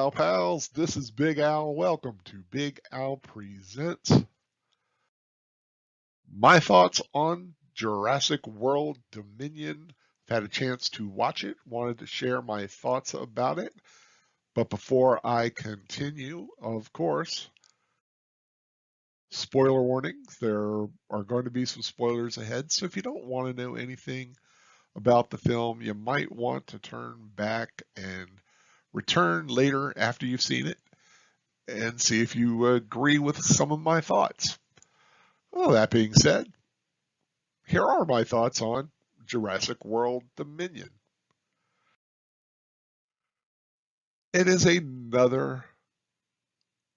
Al Pals. This is Big Al. Welcome to Big Al Presents. My thoughts on Jurassic World Dominion. I've had a chance to watch it, wanted to share my thoughts about it. But before I continue, of course, spoiler warnings. There are going to be some spoilers ahead. So if you don't want to know anything about the film, you might want to turn back and return later after you've seen it and see if you agree with some of my thoughts. Well, that being said, here are my thoughts on Jurassic World Dominion. It is another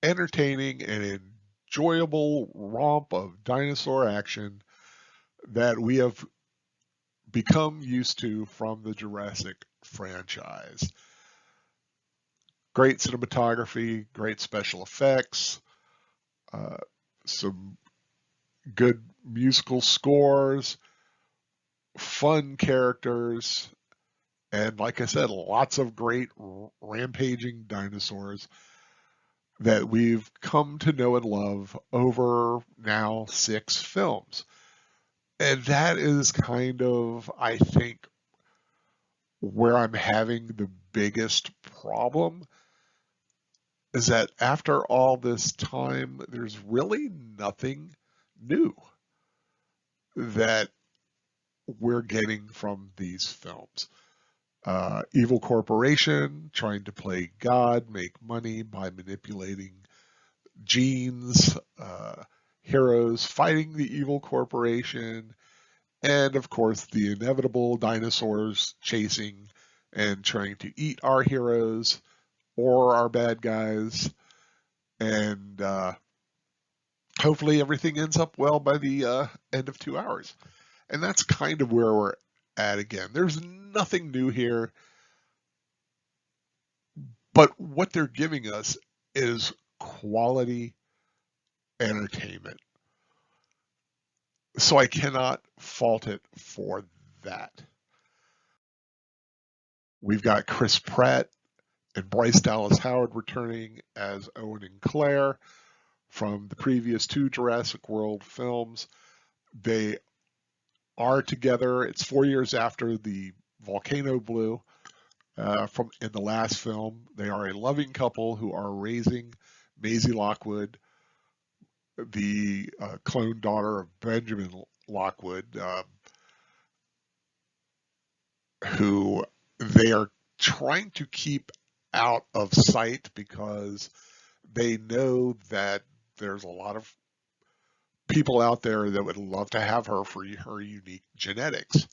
entertaining and enjoyable romp of dinosaur action that we have become used to from the Jurassic franchise. Great cinematography, great special effects, some good musical scores, fun characters, and like I said, lots of great rampaging dinosaurs that we've come to know and love over now 6 films. And that is kind of, I think, where I'm having the biggest problem is that after all this time, there's really nothing new that we're getting from these films. Evil corporation trying to play God, make money by manipulating genes, heroes fighting the evil corporation, and of course the inevitable dinosaurs chasing and trying to eat our heroes or our bad guys, and hopefully everything ends up well by the end of 2 hours. And that's kind of where we're at again. There's nothing new here, but what they're giving us is quality entertainment. So I cannot fault it for that. We've got Chris Pratt and Bryce Dallas Howard returning as Owen and Claire from the previous 2 Jurassic World films. They are together. It's 4 years after the volcano blew from in the last film. They are a loving couple who are raising Maisie Lockwood, the clone daughter of Benjamin Lockwood, who they are trying to keep out of sight because they know that there's a lot of people out there that would love to have her for her unique genetics.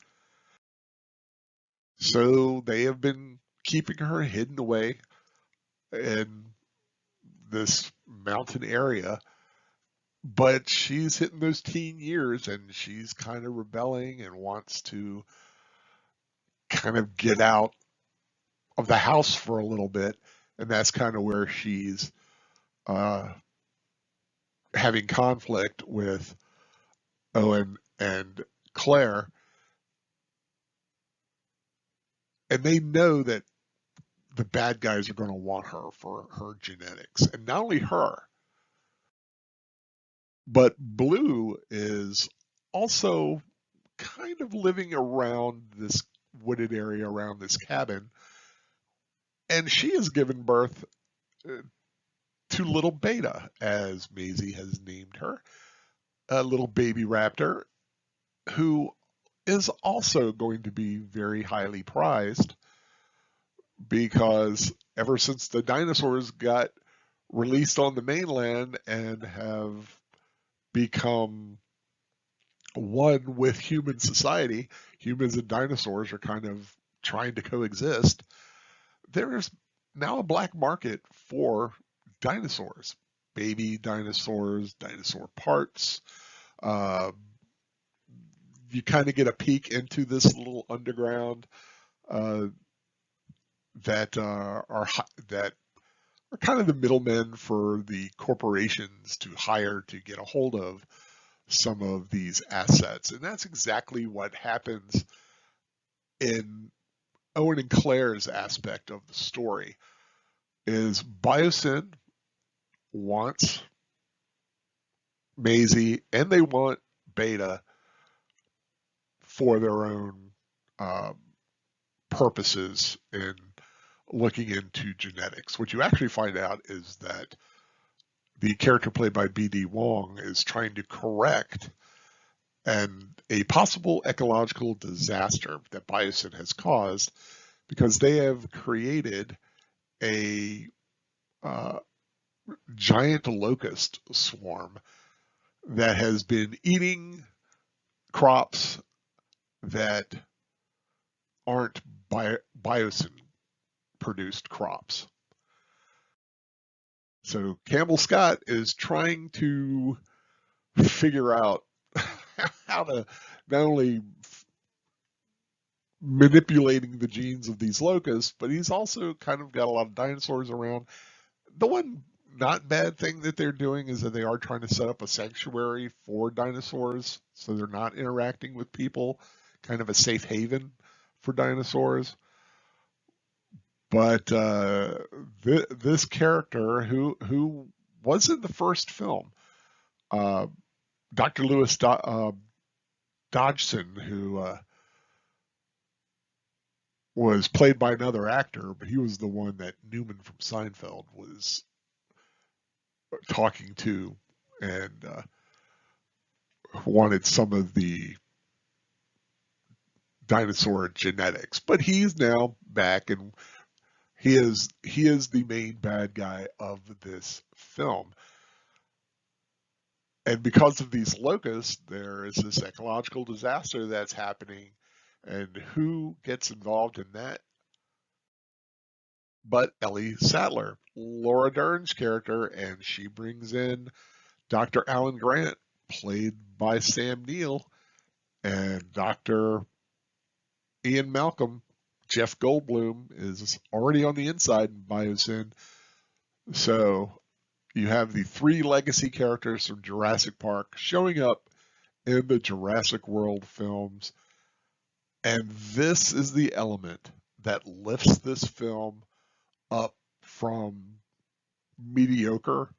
So they have been keeping her hidden away in this mountain area, but she's hitting those teen years and she's kind of rebelling and wants to kind of get out of the house for a little bit, and that's kind of where she's having conflict with Owen and Claire, and they know that the bad guys are going to want her for her genetics, and not only her, but Blue is also kind of living around this wooded area around this cabin, and she has given birth to little Beta, as Maisie has named her, a little baby raptor who is also going to be very highly prized because ever since the dinosaurs got released on the mainland and have become one with human society, humans and dinosaurs are kind of trying to coexist. There's now a black market for dinosaurs, baby dinosaurs, dinosaur parts. You kind of get a peek into this little underground that are kind of the middlemen for the corporations to hire to get a hold of some of these assets. And that's exactly what happens in Owen and Claire's aspect of the story. is Biosyn wants Maisie and they want Beta for their own um, purposes in looking into genetics. What you actually find out is that the character played by B.D. Wong is trying to correct a possible ecological disaster that Biosyn has caused because they have created a uh, giant locust swarm that has been eating crops that aren't Biosyn produced crops. So Campbell Scott is trying to figure out how to not only manipulating the genes of these locusts, but he's also kind of got a lot of dinosaurs around. The one not bad thing that they're doing is that they are trying to set up a sanctuary for dinosaurs so they're not interacting with people, kind of a safe haven for dinosaurs. But this character who was in the first film, uh, Dr. Lewis Dodgson, who was played by another actor, but he was the one that Newman from Seinfeld was talking to and wanted some of the dinosaur genetics. But he's now back, and he is the main bad guy of this film. And because of these locusts, there is this ecological disaster that's happening. And who gets involved in that? But Ellie Sattler, Laura Dern's character, and she brings in Dr. Alan Grant, played by Sam Neill, and Dr. Ian Malcolm, Jeff Goldblum, is already on the inside in Biosyn. So you have the three legacy characters from Jurassic Park showing up in the Jurassic World films. And this is the element that lifts this film up from mediocre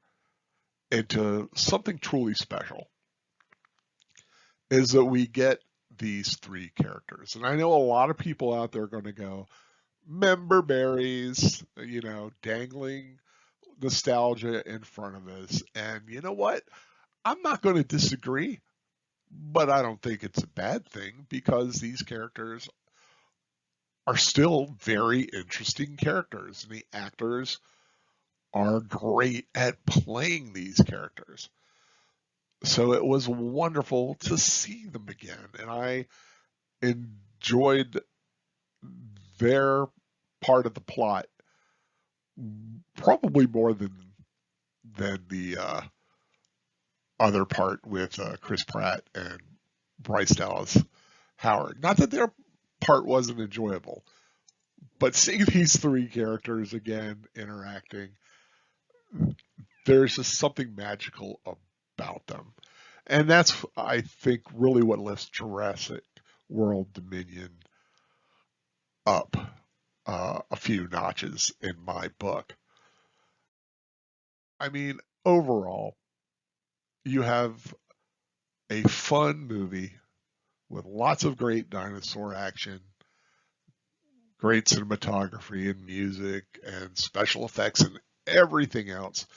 into something truly special, is that we get these three characters. And I know a lot of people out there are going to go, member berries, dangling nostalgia in front of us. And you know what? I'm not going to disagree, but I don't think it's a bad thing because these characters are still very interesting characters, and the actors are great at playing these characters. So it was wonderful to see them again, and I enjoyed their part of the plot probably more than the other part with Chris Pratt and Bryce Dallas Howard. Not that their part wasn't enjoyable, but seeing these three characters again interacting, there's just something magical about them. And that's, I think, really what lifts Jurassic World Dominion up a few notches in my book. I mean, overall, you have a fun movie with lots of great dinosaur action, great cinematography and music and special effects and everything else.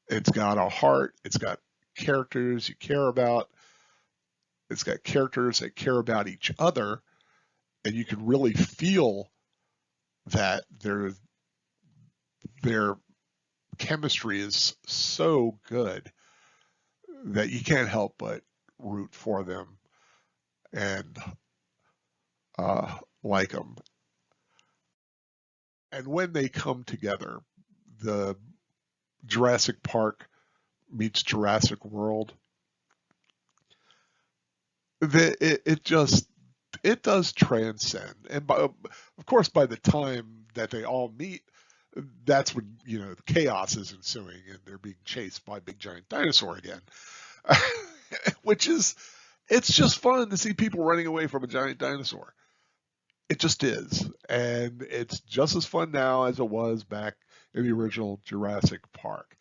It's got a heart, it's got characters you care about, it's got characters that care about each other, and you can really feel that their chemistry is so good that you can't help but root for them and like them. And when they come together, the Jurassic Park meets Jurassic World, it does transcend. And of course, by the time that they all meet, that's when chaos is ensuing and they're being chased by a big giant dinosaur again, which is it's just fun to see people running away from a giant dinosaur. It just is, and it's just as fun now as it was back in the original Jurassic Park.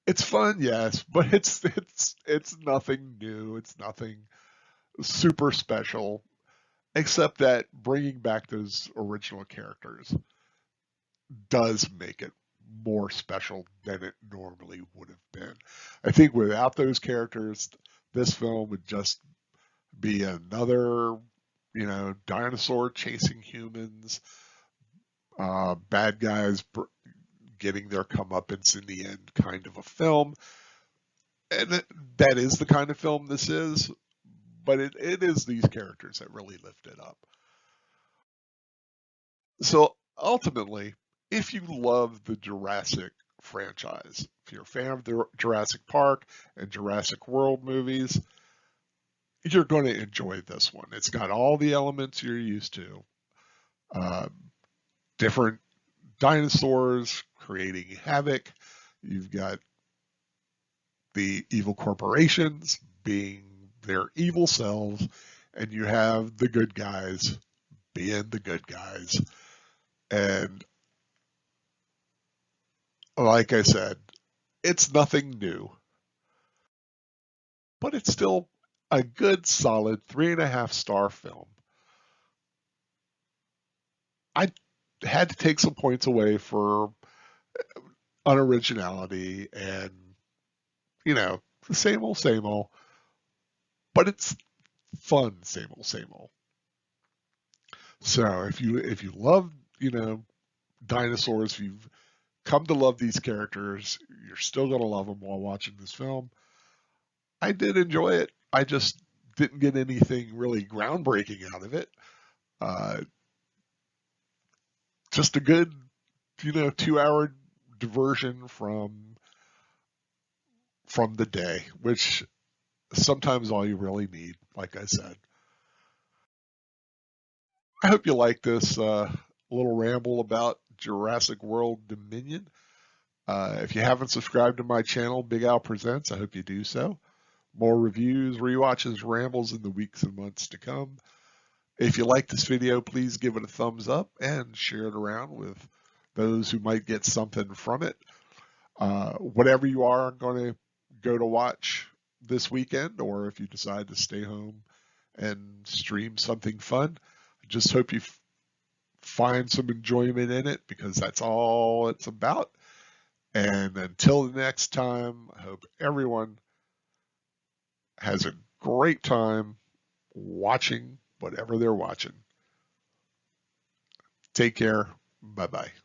It's fun, yes, but it's nothing new. It's nothing super special, except that bringing back those original characters does make it more special than it normally would have been. I think without those characters, this film would just be another, dinosaur chasing humans, bad guys getting their comeuppance in the end kind of a film. And that is the kind of film this is, but it is these characters that really lift it up. So ultimately, if you love the Jurassic franchise, if you're a fan of the Jurassic Park and Jurassic World movies, you're going to enjoy this one. It's got all the elements you're used to. Uh, Different dinosaurs creating havoc. You've got the evil corporations being their evil selves, and you have the good guys being the good guys. And like I said, it's nothing new, but it's still a good solid 3.5 star film. I had to take some points away for unoriginality and, the same old, but it's fun, same old. So if you love, dinosaurs, if you've come to love these characters, you're still gonna love them while watching this film. I did enjoy it. I just didn't get anything really groundbreaking out of it. Uh, just a good, 2 hour diversion from the day, which sometimes all you really need, like I said. I hope you like this little ramble about Jurassic World Dominion. If you haven't subscribed to my channel, Big Al Presents, I hope you do so. More reviews, rewatches, rambles in the weeks and months to come. If you like this video, please give it a thumbs up and share it around with those who might get something from it. Whatever you are going to go to watch this weekend, or if you decide to stay home and stream something fun, I just hope you find some enjoyment in it, because that's all it's about. And until the next time, I hope everyone has a great time watching whatever they're watching. Take care. Bye bye.